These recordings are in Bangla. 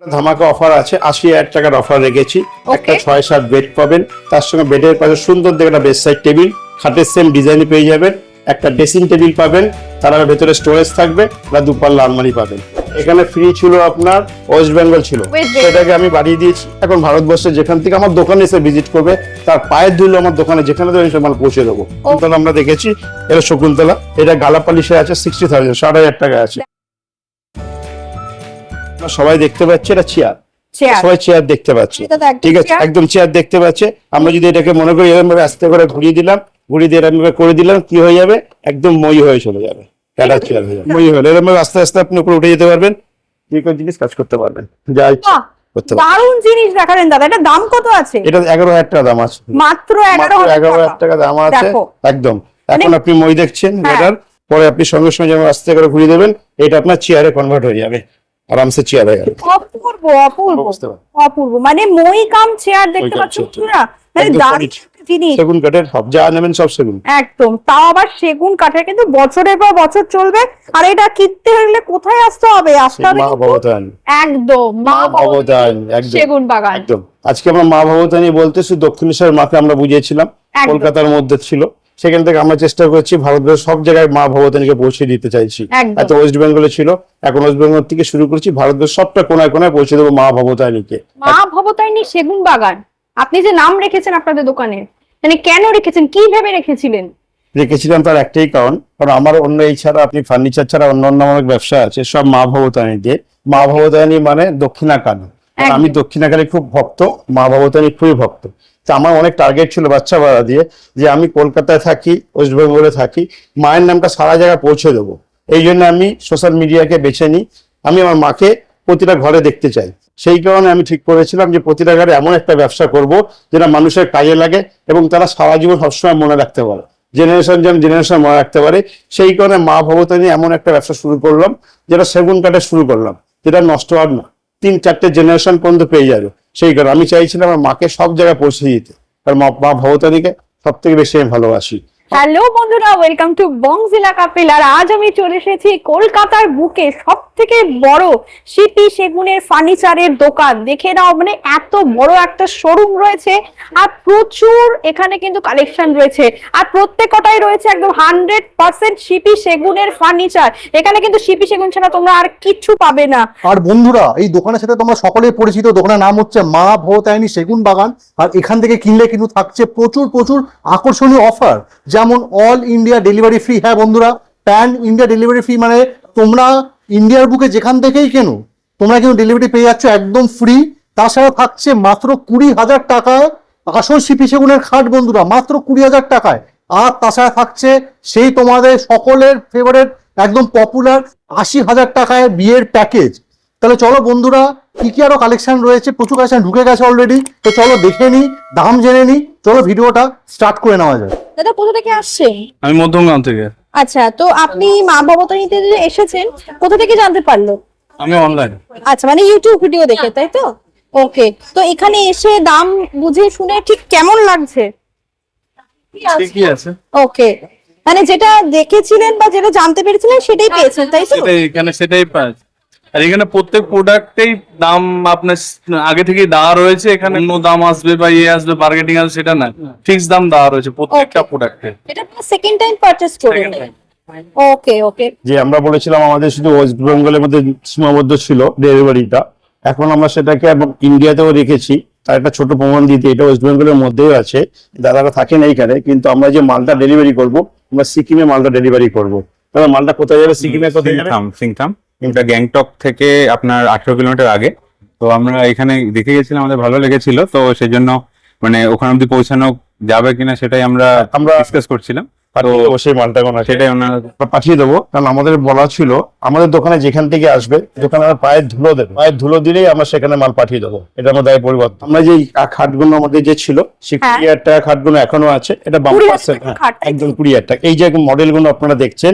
ধামাকা অফার আছে, 80,000 টাকার অফার রেখেছি। একটা 6-7 বেড পাবেন, তার সঙ্গে বেডের পাশে সুন্দর দেখে একটা বেড সাইড টেবিল, খাটের সেম ডিজাইনে পেয়ে যাবেন। একটা ড্রেসিং টেবিল পাবেন, তার ভেতরে স্টোরেজ থাকবে, বা দুপাল্লা আলমারি পাবেন। এখানে ফ্রি ছিল আপনার ওয়েস্ট বেঙ্গল ছিল, সেটাকে আমি বাড়িয়ে দিয়েছি। এখন ভারতবর্ষে যেখান থেকে আমার দোকানে এসে ভিজিট করবে, তার পায়ের ধুলো আমার দোকানে যেখানে দেবেন সে মাল পৌঁছে দেবো। তাহলে আমরা দেখেছি এটা শকুন্তলা, এটা গালাপালিশে আছে 60,000, 60,000 টাকা আছে। সবাই দেখতে পাচ্ছে এটা চেয়ার, সবাই চেয়ার দেখতে পাচ্ছে, ঠিক আছে, একদম চেয়ার দেখতে পাচ্ছে। আমরা যদি এটাকে মনে করি এরকম ভাবে আস্তে করে ঘুরিয়ে দিলাম, ঘুরিয়ে দিয়ে এরকম ভাবে করে দিলাম, কি হয়ে যাবে, একদম মই হয়ে চলে যাবে, এটা চেয়ার হয়ে যাবে। মই হলে এরকম ভাবে আস্তে আস্তে আপনি উপরে উঠে যেতে পারবেন, যে কোনো জিনিস কাজ করতে পারবেন, যা ইচ্ছা করতে পারবেন। দারুণ জিনিস দেখালেন দাদা। এটা দাম কত আছে? এটা 11,000 টাকা দাম আছে, মাত্র 11,000 টাকা দাম আছে একদম। এখন আপনি মই দেখছেন, এটার পরে আপনি সঙ্গে সঙ্গে যেমন আস্তে করে ঘুরিয়ে দেবেন, এটা আপনার চেয়ারে কনভার্ট হয়ে যাবে, আরামসে চেয়ার হয়ে যাবে। অপূর্ব অপূর্ব অপূর্ব, মানে মই কাম চেয়ার দেখতে পাচ্ছেন না, মানে দারুণ জিনিস। সেগুন কাঠের সব যা নেবেন সব সেগুন, একদম, তাও আবার সেগুন কাঠের, কিন্তু বছরের পর বছর চলবে। আর এটা কিনতে হলে কোথায় আসতে হবে? আসতে হবে মা ভবতান, একদম মা ভবতান সেগুন বাগান। একদম। আজকে আমরা মা ভবতানি বলতে শুধু দক্ষিণেশ্বরের মাকে আমরা বুঝিয়েছিলাম, কলকাতার মধ্যে ছিল, সেখান থেকে আমরা চেষ্টা করছি ভারতবর্ষের সব জায়গায় মা ভবতানিকে পৌঁছে দিতে চাইছি। এত ওয়েস্ট বেঙ্গলে ছিল, এখন ওয়েস্ট বেঙ্গল থেকে শুরু করছি, ভারতবর্ষের সবটা কোনায় কোনায় পৌঁছে দেবো মা ভবতানিকে। মা ভবতানি সেগুন বাগান, আপনি যে নাম রেখেছেন আপনাদের দোকানে, মানে কেন রেখেছেন, কি ভেবে রেখেছিলেন? রেখেছিলাম তার একটাই কারণ, আমার অন্য এই ছাড়া আপনি ফার্নিচার ছাড়া অন্য অন্য অনেক ব্যবসা আছে, সব মা ভবতানি দিয়ে। মা ভবতানি মানে দক্ষিণাকালী, আমি দক্ষিণাকালী খুব ভক্ত, মা ভবতানি খুবই ভক্ত। তা আমার অনেক টার্গেট ছিল বাচ্চা ভাড়া দিয়ে, যে আমি কলকাতায় থাকি, ওয়েস্ট বেঙ্গলে থাকি, মায়ের নামটা সারা জায়গায় পৌঁছে দেবো। এই জন্য আমি সোশ্যাল মিডিয়াকে বেছে নিই। আমি আমার মাকে প্রতিটা ঘরে দেখতে চাই, সেই কারণে আমি ঠিক করেছিলাম যে প্রতিটা ঘরে এমন একটা ব্যবসা করব যেটা মানুষের কাজে লাগে এবং তারা সারা জীবন সবসময় মনে রাখতে পারে, জেনারেশন যেন জেনারেশন মনে রাখতে পারে। সেই কারণে মা ভবতানি এমন একটা ব্যবসা শুরু করলাম, যেটা সেগুন কাঠে শুরু করলাম, যেটা নষ্ট আর না, 3-4টে জেনারেশন পর্যন্ত পেয়ে যাবে। সেই কারণে আমি চাইছিলাম আমার মাকে সব জায়গায় পৌঁছে দিতে, কারণ মা ভবতানিকে সব থেকে বেশি আমি ভালোবাসি। হ্যালো বন্ধুরা, ওয়েলকাম টু বংজিলা কাপিল। আর আজ আমি চলে এসেছি কলকাতার বুকে সব থেকে বড় সিপি সেগুনের ফার্নিচারের দোকান। দেখে নাও, মানে এত বড় একটা শোরুম রয়েছে, আর প্রচুর এখানে কিন্তু কালেকশন রয়েছে, আর প্রত্যেকটাই রয়েছে একদম 100% সিপি সেগুনের ফার্নিচার। এখানে কিন্তু সিপি সেগুন ছাড়া তোমরা আর কিচ্ছু পাবে না। আর বন্ধুরা, এই দোকানের সাথে তোমরা সকলেই পরিচিত, দোকানের নাম হচ্ছে মা ভবতারিণী সেগুন বাগান। আর এখান থেকে কিনলে কিন্তু থাকছে প্রচুর প্রচুর আকর্ষণীয় অফার, যেমন অল ইন্ডিয়া ডেলিভারি ফ্রি। হ্যাঁ বন্ধুরা, প্যান ইন্ডিয়া ডেলিভারি ফ্রি, মানে তোমরা ইন্ডিয়ার বুকে যেখান থেকেই কেনো তোমরা কিন্তু ডেলিভারি পেয়ে যাচ্ছ একদম ফ্রি। তাছাড়া থাকছে মাত্র 20,000 টাকায় আসল সিপি সেগুনের খাট বন্ধুরা, মাত্র 20,000 টাকায়। আর তাছাড়া থাকছে সেই তোমাদের সকলের ফেভারিট একদম পপুলার 80,000 টাকায় বিয়ের প্যাকেজ। তাহলে চলো বন্ধুরা, কি কি আরো কালেকশন রয়েছে, প্রচুর কালেকশন ঢুকে গেছে অলরেডি, তো চলো দেখে নি, দাম জেনে নি, চলো ভিডিওটা স্টার্ট করে নেওয়া যায়। দাদা কোথা থেকে আসছেন? আমি মধ্যমগ্রাম থেকে। আচ্ছা, তো আপনি মা ভবতারিণীতে যে এসেছেন, কোথা থেকে জানতে পারলো? আমি অনলাইন। আচ্ছা, মানে ইউটিউব ভিডিও দেখে, তাই তো? ওকে, তো এখানে এসে দাম বুঝে শুনে ঠিক কেমন লাগছে? ঠিকই আছে। ওকে, মানে যেটা দেখেছিলেন বা যেটা জানতে পেরেছিলেন সেটাই পেয়েছেন, তাই তো? সেটাই এখানে, সেটাই পাই। আর এখানে প্রত্যেক প্রোডাক্টেই দাম আপনার আগে থেকেই দেওয়া রয়েছে, এখানে অন্য দাম আসবে বা ইয়ে আসবে, বার্গেটিং আসবে সেটা না, ফিক্স দাম দেওয়া রয়েছে প্রত্যেকটা প্রোডাক্টে। এটা সেকেন্ড টাইম পারচেজ করবেন? ওকে ওকে। যে আমরা বলেছিলাম আমাদের শুধু ওয়েস্ট বেঙ্গলের মধ্যে সীমাবদ্ধ ছিল ডেলিভারিটা, এখন আমরা সেটাকে ইন্ডিয়াতেও রেখেছি। তার একটা ছোট প্রমাণ দিতে, এটা ওয়েস্ট বেঙ্গলের মধ্যেও আছে, দাদারা থাকেন এইখানে, কিন্তু আমরা যে মালটা ডেলিভারি করব, আমরা সিকিমে মালটা ডেলিভারি করব। তাহলে মালটা কোথায় যাবে? সিকিমে কোথায় যাবে? সিংথাম। এটা গ্যাংটক থেকে আপনার 18 কিলোমিটার আগে। তো আমরা এখানে দেখে গেছিলাম, আমাদের ভালো লেগেছিল, তো সেই জন্য মানে ওখানে অব্দি পৌঁছানো যাবে কিনা সেটাই আমরা ডিসকাস করছিলাম। তো সেই মালটা সেটাই ওনারা পাঠিয়ে দেবো, কারণ আমাদের বলা ছিল আমাদের দোকানে যেখান থেকে আসবে, দোকানে আমরা পায়ের ধুলো দেবো, পায়ের ধুলো দিলেই আমরা সেখানে মাল পাঠিয়ে দেবো। এটা আমাদের পরিবর্তন। আমরা যে খাটগুলো আমাদের যে ছিল, সেই 20,000 টাকা খাটগুলো এখনো আছে, এটা 20% একদম 20,000 টাকা। এই যে মডেল গুলো আপনারা দেখছেন,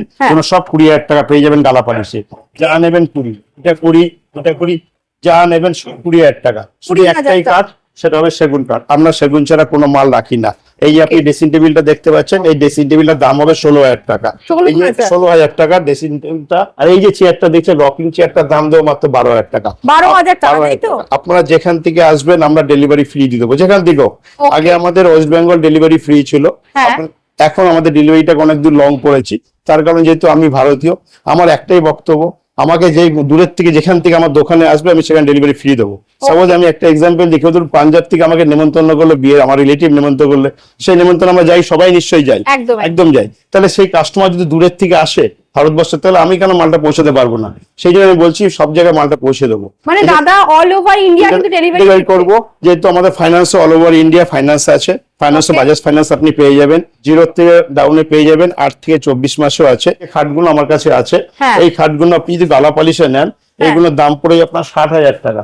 সব 20,000 টাকা পেয়ে যাবেন গালাপালিশে। যা নেবেন 20, এটা 20, এটা 20, যা নেবেন 20,000 টাকা। শুধু একটাই কাঠ, সেটা হবে সেগুন কাঠ। আমরা সেগুন ছাড়া কোনো মাল রাখি না। এই যে আপনি ড্রেসিং টেবিলটা দেখতে পাচ্ছেন, এই ড্রেসিং টেবিলটার দাম হবে 16,000 টাকা। এই যে 16,000 টাকা ড্রেসিং টেবিলটা। আর এই যে চেয়ারটা দেখছেন, রকিং চেয়ারটার দাম দেবো মাত্র 12,000 টাকা। 12,000 টাকা, তাই তো? আপনারা যেখান থেকে আসবেন আমরা ডেলিভারি ফ্রি দিয়ে দেবো, যেখান থেকেও। আগে আমাদের ওয়েস্ট বেঙ্গল ডেলিভারি ফ্রি ছিল, এখন আমাদের ডেলিভারিটা অনেক দূর লং পড়েছি। তার কারণ যেহেতু আমি ভারতীয়, আমার একটাই বক্তব্য, আমাকে যে দূরের থেকে যেখান থেকে আমার দোকানে আসবে আমি সেখানে ডেলিভারি ফ্রি দেবো। সাপোজ আমি একটা এক্সাম্পল দিই, ধরুন পাঞ্জাব থেকে আমাকে নেমন্তন্ন করলো বিয়ে, আমার রিলেটিভ নেমন্তন্ন করলে, সেই নেমন্তন্ন আমরা যাই, সবাই নিশ্চয়ই যাই, একদম যাই। তাহলে সেই কাস্টমার যদি দূরের থেকে আসে ভারতবর্ষে, তাহলে আমি কেন মালটা পৌঁছাতে পারবো না? সেই জন্য আমি বলছি সব জায়গায় মালটা পৌঁছে দেবো। মানে দাদা অল ওভার ইন্ডিয়া কিন্তু ডেলিভারি করবো, যেহেতু আমাদের finance all over India finance আছে। ফাইন্যান্স বাজাজ ফাইন্যান্স আপনি পেয়ে যাবেন, 0 থেকে ডাউনে পেয়ে যাবেন, 8 থেকে 24 মাসও আছে। এই খাটগুলো আমার কাছে আছে। এই খাটগুলো আপনি যদি গালা পলিশে নেন, এইগুলোর দাম পড়ে আপনার 60,000 টাকা।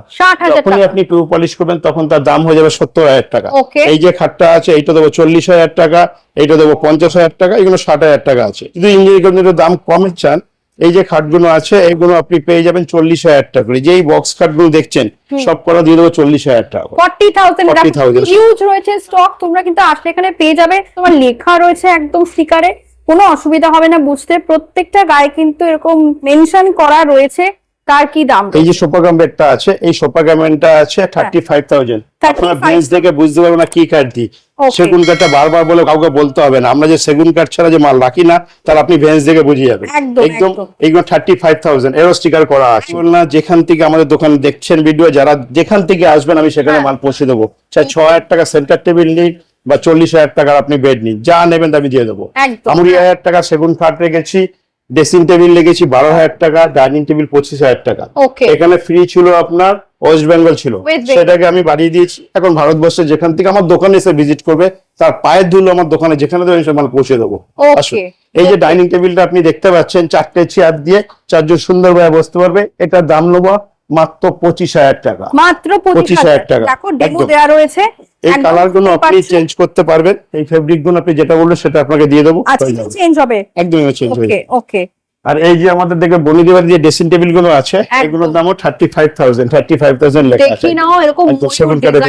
যখনই আপনি পিউ পলিশ করবেন তখন তার দাম হয়ে যাবে 70,000 টাকা। এই যে খাটটা আছে এইটা দেবো 40,000 টাকা, এইটা দেবো 50,000 টাকা, এগুলো 60,000 টাকা আছে। যদি ইঞ্জিনিয়ারিং দাম কমে চান, এই যে খাটগুলো আছে এইগুলো আপনি পেয়ে যাবেন 40,000 টাকা করে। যেই বক্স খাটগুলো দেখছেন সব করা দিয়ে দেবো 40,000 টাকা। 40,000 হিউজ রয়েছে স্টক, তোমরা কিন্তু আসলে এখানে পেয়ে যাবে। তোমার লেখা রয়েছে একদম স্টিকারে, কোনো অসুবিধা হবে না বুঝতে। প্রত্যেকটা গায়ে কিন্তু এরকম মেনশন করা রয়েছে তার কি দাম। এই যে সোফা কাম বেডটা আছে, এই সোফা কামটা আছে 35,000। আপনারা বেঞ্চ দেখে বুঝতে পারবেন না কি কাঠ দিই। সেগুন কাঠটা বারবার বলে কাউকে বলতে হবে না, আমরা যে সেগুন কাঠ ছাড়া যে মাল রাখি না, তার আপনি বেঞ্চ দেখে বুঝে যাবেন একদম। এইগুলো 35,000 এরও স্টিকার করা আছে। না যেখান থেকে আমাদের দোকান দেখছেন ভিডিও, যারা যেখান থেকে আসবেন আমি সেখানে মাল পৌঁছে দেবো। চাই 6,000 টাকা সেন্টার টেবিল নিন বা 40,000 টাকার আপনি বেড নিন, যা নেবেন আমি দিয়ে দেবো। 40,000 টাকা সেগুন কাঠ রেখেছি, ড্রেসিং টেবিল লেগেছি 12,000 টাকা, ডাইনিং টেবিল 25,000 টাকা। এখানে ফ্রি ছিল আপনার, ওয়েস্ট বেঙ্গল ছিল, সেটাকে আমি বাড়িয়ে দিয়েছি। এখন ভারতবর্ষে যেখান থেকে আমার দোকানে এসে ভিজিট করবে তার পায়ের ধুলো আমার দোকানে যেখানে দেবেন সে মাল পৌঁছে দেবো। আসুন, এই যে ডাইনিং টেবিলটা আপনি দেখতে পাচ্ছেন, 4টে চেয়ার দিয়ে 4 জন সুন্দরভাবে বসতে পারবে। এটার দাম নেবো মাত্র 25,000 টাকা। মাত্র 25,000 টাকা। দেখো ডেমো দেয়া রয়েছে। এই কালার গুলো আপনি চেঞ্জ করতে পারবেন, এই ফেব্রিক গুলো আপনি যেটা বললেন সেটা আপনাকে দিয়ে দেবো। আচ্ছা, চেঞ্জ হবে একদমই চেঞ্জ হবে। ওকে। আর এই যে আমাদের দেখে বনিদিবার যে ড্রেসিং টেবিল গুলো আছে, এগুলোর দামও 35,000 লেখা আছে। দেখি নাও এরকম সেগুন কাঠের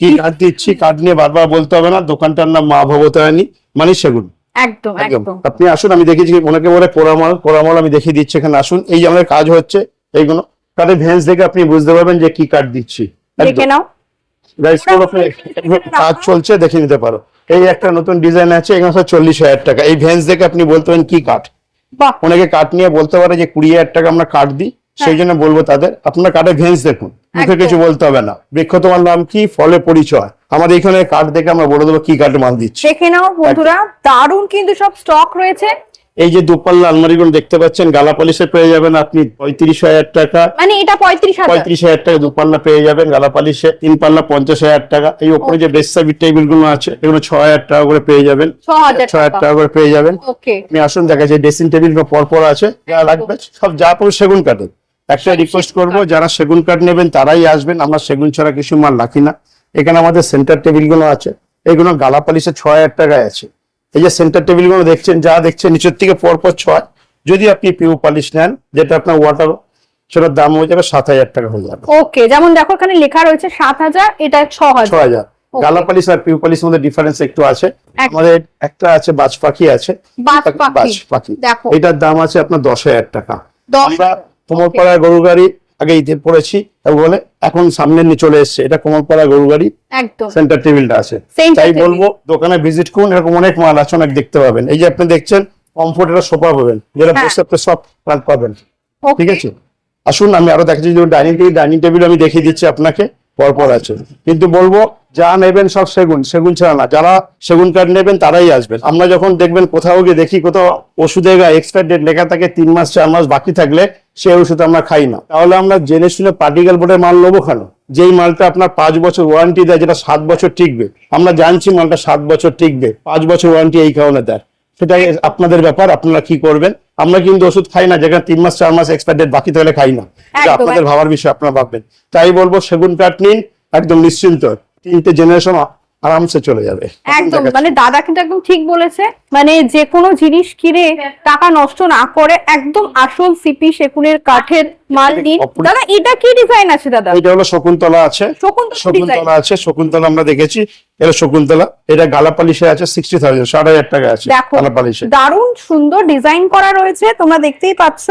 কি কাঠ দিচ্ছি, কাঠ নিয়ে বারবার বলতে হবে না। দোকানটার নাম মা ভবতারিণী মানে সেগুন। একদম একদম। আপনি আসুন, আমি দেখিয়েছি অনেকে বলে কোরামাল, আমি দেখিয়ে দিচ্ছি। এখানে আসুন, এই যে আমাদের কাজ হচ্ছে, এইগুলো কাঠের ভেন্স দেখে আপনি বুঝতে পারবেন যে কি কাঠ দিচ্ছি। দেখে নাও কাজ চলছে, দেখে নিতে পারো। এই একটা নতুন ডিজাইন আছে, এখানে 40,000 টাকা। এই ভেন্স দেখে আপনি বলতে পারেন কি কাঠ। অনেকে কাঠ নিয়ে বলতে পারে যে 20,000 টাকা আমরা কাঠ দিই, সেই জন্য বলবো তাদের আপনার কাঠের ভেন্স দেখুন, মুখে কিছু বলতে হবে না। বৃক্ষ তোমার নাম কি, ফলে পরিচয়। আমাদের এখানে কাঠ দেখে আমরা বলে দেবো কি কাঠ মাল দিচ্ছি। দেখে নাও বন্ধুরা, দারুণ কিন্তু সব স্টক রয়েছে। এই যে দুপাল্লা আলমারি গুলো দেখতে পাচ্ছেন, গালা পলিশে পেয়ে যাবেন আপনি 35,000 টাকা। মানে এটা 35,000 টাকা দুপাল্লা পেয়ে যাবেন গালা পলিশে। 3 পাল্লা 50,000 টাকা। এই উপরে যে বেডসাইড টেবিল গুলো আছে এগুলো 6,000 টাকা করে পেয়ে যাবেন। 6,000 টাকা করে পেয়ে যাবেন। আপনি আসুন, দেখা যায় ড্রেসিং টেবিল পর আছে, যা লাগবে সব যা পড়ে সেগুন কাঠের। একটা রিকোয়েস্ট করবো, যারা সেগুন কাঠ নেবেন তারাই আসবেন, আমরা সেগুন ছাড়া কিছু মাল রাখি না। এখানে আমাদের সেন্টার টেবিল গুলো আছে, এগুলো গালা পলিশে 6,000 টাকায় আছে। এই যে সেন্টার টেবিল গুলো দেখছেন, যা দেখছেন নিচের থেকে পরপর 6। যদি আপনি পিউ পলিশ নেন, যেটা আপনার ওয়াটার, সেটার দাম হয়ে যাবে 7,000 টাকা হয়ে যাবে। ওকে, যেমন দেখো এখানে লেখা রয়েছে 7,000, এটা 6,000। গালা পলিশ আর পিউ পলিশ মধ্যে ডিফারেন্স একটু আছে। আমাদের একটা আছে বাজ পাখি আছে, বাজ পাখি, এটার দাম আছে আপনার 10,000 টাকা। আমরা কোমরপাড়া গরু গাড়ি আগে ঈদের পড়েছি বলে এখন সামনে নিয়ে চলে এসছে, এটা কোমরপাড়া গরু গাড়ি সেন্টার টেবিলটা আছে। তাই বলবো দোকানে ভিজিট করুন, এরকম অনেক মাল আছে, অনেক দেখতে পাবেন। এই যে আপনি দেখছেন কমফোর্টের সোফা পাবেন, যেটা বসে আপনি সব পাবেন। ঠিক আছে, আসুন আমি আরো দেখাচ্ছি। ডাইনিং টেবিল আমি দেখিয়ে দিচ্ছি আপনাকে, পরপর আছে। কিন্তু বলবো যা নেবেন সব সেগুন ছাড়া না। যারা সেগুন কাঠ নেবেন তারাই আসবেন। আমরা যখন দেখবেন কোথাও গিয়ে দেখি কোথাও ওষুধের এক্সপায়ার ডেট লেখা থাকে 3 মাস 4 মাস বাকি থাকলে, সেই ওষুধ আমরা খাই না। তাহলে আমরা জেনে শুনে পার্টিকেল বোর্ডের মাল নেবো কেন? যেই মালটা আপনার 5 বছর ওয়ারেন্টি দেয়, যেটা 7 বছর টিকবে। আমরা জানছি মালটা 7 বছর টিকবে, 5 বছর ওয়ারেন্টি এই কারণে দেয়। সেটাই আপনাদের ব্যাপার, আপনারা কি করবেন। আমরা কিন্তু ওষুধ খাই না যেখানে 3 মাস 4 মাস এক্সপায়ার ডেট বাকি থাকলে খাই না। আপনাদের ভাবার বিষয়, আপনারা ভাববেন। তাই বলবো সেগুন কাঠ নিন, একদম নিশ্চিন্ত। 3টে জেনারেশন আরামসে চলে যাবে। একদম মানে দাদা কিন্তু একদম ঠিক বলেছে, মানে যে কোনো জিনিস কিনে টাকা নষ্ট না করে একদম আসল সিপি সেগুনের কাঠের মাল নিন। দাদা এটা কি ডিজাইন আছে দাদা? এটা হলো শকুন্তলা আছে, শকুন্তলা আছে, শকুন্তলা আমরা দেখেছি, এটা শকুন্তলা। এটা গালা পালিশে আছে 60,000, 60,000 টাকা আছে গালা পালিশে। দারুণ সুন্দর ডিজাইন করা রয়েছে, তোমরা দেখতেই পাচ্ছ।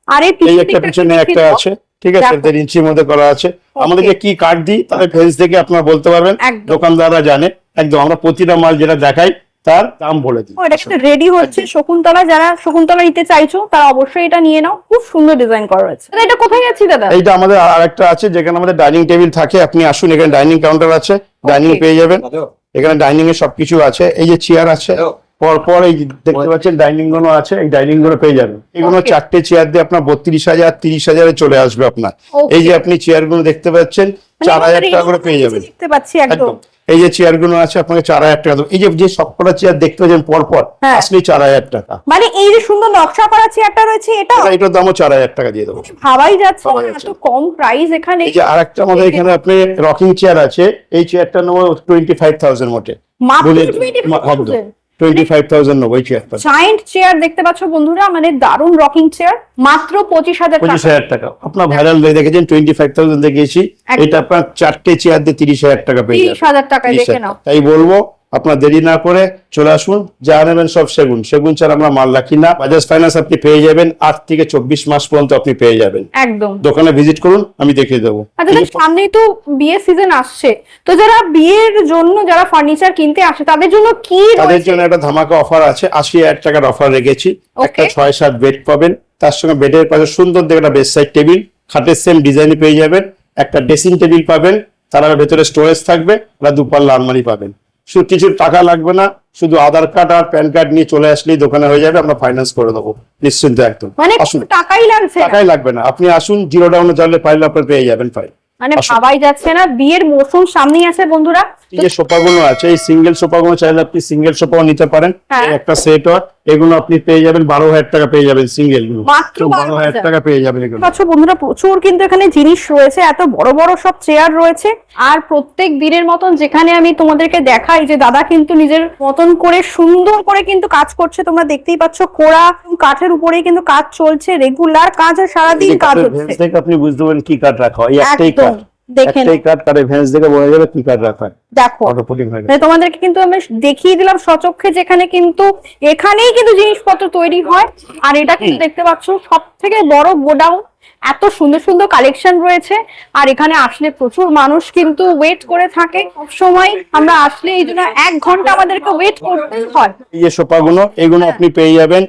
আর এই একটা পিছনে একটা আছে, ঠিক আছে, 1.5 ইঞ্চির মধ্যে করা আছে। আমাদেরকে কি কাঠ দিই তাহলে ফেস দেখে আপনারা বলতে পারবেন, দোকানদাররা জানে একদম। আমরা প্রতিটা মাল যেটা দেখাই তার দাম বলে দিই। এটা কিন্তু রেডি হচ্ছে শকুন্তলা, যারা শকুন্তলা নিতে চাইছো তারা অবশ্যই এটা নিয়ে নাও, খুব সুন্দর ডিজাইন করা রয়েছে। এটা কোথায় যাচ্ছি দাদা? এইটা আমাদের আরেকটা আছে যেখানে আমাদের ডাইনিং টেবিল থাকে, আপনি আসুন, এখানে ডাইনিং কাউন্টার আছে, ডাইনিং পেয়ে যাবেন, এখানে ডাইনিং এ সবকিছু আছে। এই যে চেয়ার আছে, পরপর এই দেখতে পাচ্ছেন ডাইনিং গুলো আছে, এই ডাইনিং গুলো পেয়ে যাবেন। এগুলো 4টে চেয়ার দিয়ে আপনার 32,000 30,000 চলে আসবে আপনার। এই যে আপনি চেয়ার গুলো দেখতে পাচ্ছেন 4,000 টাকা করে পেয়ে যাবেন। দেখতে পাচ্ছি একদম। এই যে চেয়ার গুলো আছে আপনাকে 4,000 টাকা দেবো। এই যে সবকটা চেয়ার দেখতে পাচ্ছেন পরপর আসলে 4,000 টাকা। মানে এই যে সুন্দর নকশা করা চেয়ারটা রয়েছে এটার দামও 4,000 টাকা দিয়ে দেবো। ভাবাই যাচ্ছে এত কম প্রাইস এখানে। এই যে আরেকটা আমাদের এখানে আপনি রকিং চেয়ার আছে, এই চেয়ারটার নাম 25,000 মোটে, মাত্র 25,000 25,000 নেবো এই চেয়ারটা। জায়ান্ট চেয়ার দেখতে পাচ্ছ বন্ধুরা, মানে দারুণ রকিং চেয়ার, মাত্র 25,000 টাকা। আপনার ভাইরাল দেখেছেন 25,000 দেখিয়েছি, এটা আপনার 4টে চেয়ার দিয়ে 30,000 টাকা পেয়ে যাবেন। 30,000 টাকায় দেখে নাও। তাই বলবো আপনার দেরি না করে চলে আসুন, যা নেবেন সব সেগুন ছাড়া আমরা মাল রাখি না। বাজাজ ফাইন্যান্স আপনি পেয়ে যাবেন 8 থেকে 24 মাস পর্যন্ত আপনি পেয়ে যাবেন। একদম দোকানে ভিজিট করুন, আমি দেখিয়ে দেবো। আচ্ছা, সামনেই তো বিয়ের সিজন আসছে, তো যারা বিয়ের জন্য যারা ফার্নিচার কিনতে আসে তাদের জন্য কি? তাদের জন্য একটা ধামাকা অফার আছে, 80,000 টাকার অফার রেখেছি। একটা 6-7 বেড পাবেন, তার সঙ্গে বেডের পাশে সুন্দর দেখে একটা বেড সাইড টেবিল, খাটের সেম ডিজাইনে পেয়ে যাবেন। একটা ড্রেসিং টেবিল পাবেন, তার ভেতরে স্টোরেজ থাকবে, আর দুপাল্লা আলমারি পাবেন। শুধু কিছু টাকা লাগবে না, শুধু আধার কার্ড আর প্যান কার্ড নিয়ে চলে আসলেই দোকানে হয়ে যাবে, আমরা ফাইন্যান্স করে দেবো নিশ্চিন্ত একদম। মানে আসুন, টাকাই লাগবে না, আপনি আসুন, জিরো ডাউনে চাইলে ফাইল আপনার পেয়ে যাবেন ফাইল। মানে ভাবাই যাচ্ছে না, বিয়ের মৌসুম সামনেই আছে বন্ধুরা। এই যে সোফাগুলো আছে, এই সিঙ্গেল সোফাগুলো চাইলে আপনি সিঙ্গেল সোফাও নিতে পারেন, একটা সেট হয়, এগুলো আপনি পেয়ে যাবেন 12,000 টাকা পেয়ে যাবেন সিঙ্গেল গুলো, মাত্র 12,000 টাকা পেয়ে যাবেন এগুলো। আচ্ছা বন্ধুরা, প্রচুর কিন্তু এখানে জিনিস রয়েছে, এত বড় বড় সব চেয়ার রয়েছে। আর প্রত্যেক দিনের মতন যেখানে আমি তোমাদেরকে দেখাই যে দাদা কিন্তু নিজের মতন করে সুন্দর করে কিন্তু কাজ করছে, তোমরা দেখতেই পাচ্ছ, কোড়া কাঠের উপরেই কিন্তু কাজ চলছে, রেগুলার কাজ, আর সারাদিন কাজ হচ্ছে। আপনি বুঝতে পারেন কি কাঠ রাখা হয়, একটাই কাঠ, দেখেন কি কাঠ রাখা হয়। দেখো তোমাদেরকে কিন্তু আমি দেখিয়ে দিলাম সচক্ষে, যেখানে কিন্তু এখানেই কিন্তু জিনিসপত্র তৈরি হয়। আর এটা কিন্তু দেখতে পাচ্ছ সব থেকে বড় গোডাউন, এত সুন্দর সুন্দর কালেকশন রয়েছে। আর এখানে আসলে প্রচুর মানুষ কিন্তু ওয়েট করে থাকে সব সময়, আমরা আসলে এই জন্য 1 ঘন্টা আমাদেরকে ওয়েট করতেই হয়। এই যে সোফাগুলো, এগুলো আপনি পেয়ে যাবেন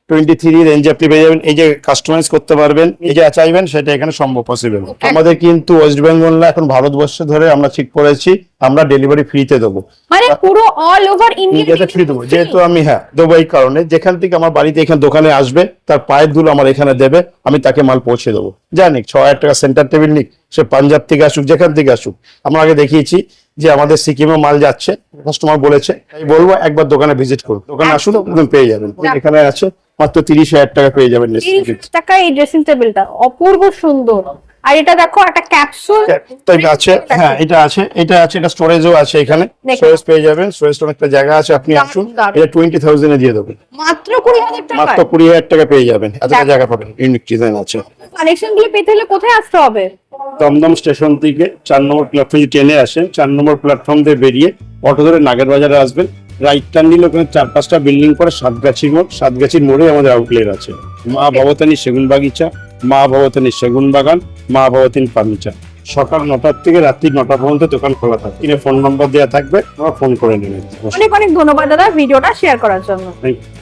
24-23 রেঞ্জে আপনি পেয়ে যাবেন। এই যে কাস্টমাইজ করতে পারবেন, এই যে চাইবেন সেটা এখানে সম্ভব পসিবল। আমাদের কিন্তু ওয়েস্ট বেঙ্গল না, এখন ভারতবর্ষ ধরে আমরা ঠিক করেছি, আমরা ডেলিভারি ফ্রিতে দেবো, মানে পুরো অল ওভার ইন্ডিয়াতে ফ্রি দেবো। যেহেতু আমি দেবো এই কারণে, যেখান থেকে আমার বাড়িতে এখানে দোকানে আসবে তার পায়ের ধুলো আমার এখানে দেবে, আমি তাকে মাল পৌঁছে দেবো। জানি 6,000 টাকা সেন্টার টেবিল নিক, সে পাঞ্জাব থেকে আসুক, যেখান থেকে আসুক। আমরা আগে দেখিয়েছি যে আমাদের সিকিমে মাল যাচ্ছে, কাস্টমার বলেছে, তাই বলবো একবার দোকানে ভিজিট করুন, দোকানে আসুন, পেয়ে যাবেন। এখানে আছে মাত্র 30,000 টাকা পেয়ে যাবেন। 30 টাকা এই ড্রেসিং টেবিলটা অপূর্ব সুন্দর। আর এটা দেখো একটা ক্যাপসুল আছে, হ্যাঁ এটা আছে, এটা স্টোরেজও আছে, এখানে স্টোরেজ পেয়ে যাবেন, স্টোরেজ অনেকটা জায়গা আছে, আপনি আসুন। এটা 20,000 এ দিয়ে দেবো, মাত্র 20,000 টাকা, মাত্র 20,000 টাকা পেয়ে যাবেন, এতটা জায়গা পাবেন, ইউনিক ডিজাইন আছে। কালেকশন গুলো পেতে হলে কোথায় আসতে হবে? দমদম স্টেশন থেকে 4 নম্বর প্ল্যাটফর্মে ট্রেনে আসেন, 4 নম্বর প্ল্যাটফর্ম দিয়ে বেরিয়ে অটো ধরে নাগের বাজারে আসবেন, রাইট টার্ন নিলে ওখানে 4-5টা বিল্ডিং পরে সাতগাছির মোড়ে আমাদের আউটলেট আছে। মা ভবতানী সেগুন বাগিচা, মা ভবতানী সেগুন বাগান, মা ভবতানী ফার্নিচার। সকাল 9টা থেকে রাত্রি 9টা পর্যন্ত দোকান খোলা থাকে। ফোন নাম্বার দেওয়া থাকবে, ফোন করে নেবেন। অনেক অনেক ধন্যবাদ দাদা ভিডিওটা শেয়ার করার জন্য। Thank you.